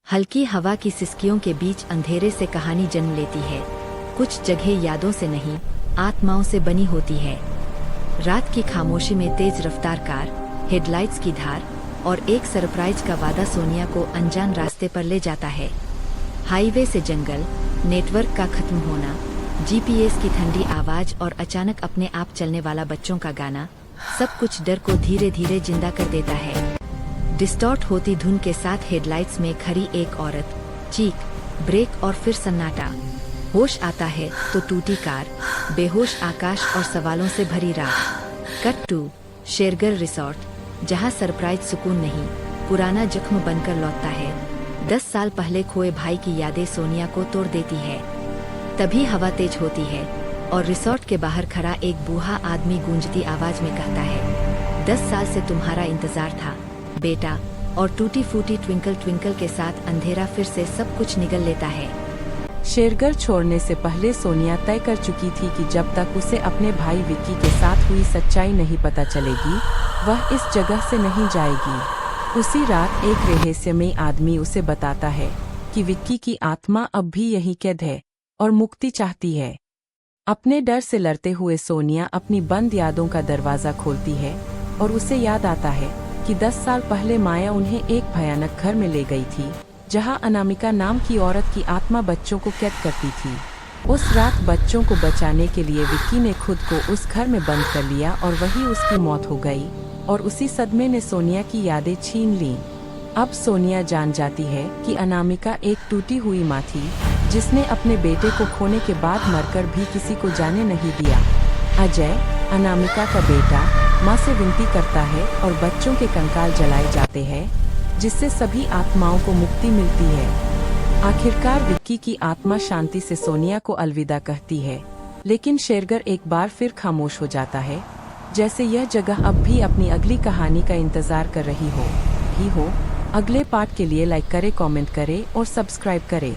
हल्की हवा की सिसकियों के बीच अंधेरे से कहानी जन्म लेती है। कुछ जगह यादों से नहीं, आत्माओं से बनी होती है। रात की खामोशी में तेज रफ्तार कार, हेडलाइट्स की धार और एक सरप्राइज का वादा सोनिया को अनजान रास्ते पर ले जाता है। हाईवे से जंगल, नेटवर्क का खत्म होना, जीपीएस की ठंडी आवाज और अचानक अपने आप चलने वाला बच्चों का गाना, सब कुछ डर को धीरे धीरे जिंदा कर देता है। डिस्टॉर्ट होती धुन के साथ हेडलाइट्स में खड़ी एक औरत, चीख, ब्रेक और फिर सन्नाटा। होश आता है तो टूटी कार, बेहोश आकाश और सवालों से भरी रात। कट टू शेरगर रिसोर्ट, जहां सरप्राइज सुकून नहीं, पुराना जख्म बनकर लौटता है। 10 साल पहले खोए भाई की यादें सोनिया को तोड़ देती है। तभी हवा तेज होती है और रिसोर्ट के बाहर खड़ा एक बूढ़ा आदमी गूंजती आवाज में कहता है, 10 साल से तुम्हारा इंतजार था बेटा। और टूटी फूटी ट्विंकल ट्विंकल के साथ अंधेरा फिर से सब कुछ निगल लेता है। शेरगर छोड़ने से पहले सोनिया तय कर चुकी थी कि जब तक उसे अपने भाई विक्की के साथ हुई सच्चाई नहीं पता चलेगी, वह इस जगह से नहीं जाएगी। उसी रात एक रहस्यमयी आदमी उसे बताता है कि विक्की की आत्मा अब भी यहीं कैद है और मुक्ति चाहती है। अपने डर से लड़ते हुए सोनिया अपनी बंद यादों का दरवाजा खोलती है और उसे याद आता है कि 10 साल पहले माया उन्हें एक भयानक घर में ले गई थी, जहां अनामिका नाम की औरत की आत्मा बच्चों को कैद करती थी। उस रात बच्चों को बचाने के लिए विक्की ने खुद को उस घर में बंद कर लिया और वही उसकी मौत हो गई और उसी सदमे ने सोनिया की यादें छीन लीं। अब सोनिया जान जाती है कि अनामिका एक टूटी हुई माँ थी, जिसने अपने बेटे को खोने के बाद मरकर भी किसी को जाने नहीं दिया। अजय, अनामिका का बेटा, माँ से विनती करता है और बच्चों के कंकाल जलाए जाते हैं, जिससे सभी आत्माओं को मुक्ति मिलती है। आखिरकार विक्की की आत्मा शांति से सोनिया को अलविदा कहती है, लेकिन शेरगर एक बार फिर खामोश हो जाता है, जैसे यह जगह अब भी अपनी अगली कहानी का इंतजार कर रही हो। अगले पार्ट के लिए लाइक करें, कमेंट करें और सब्सक्राइब करें।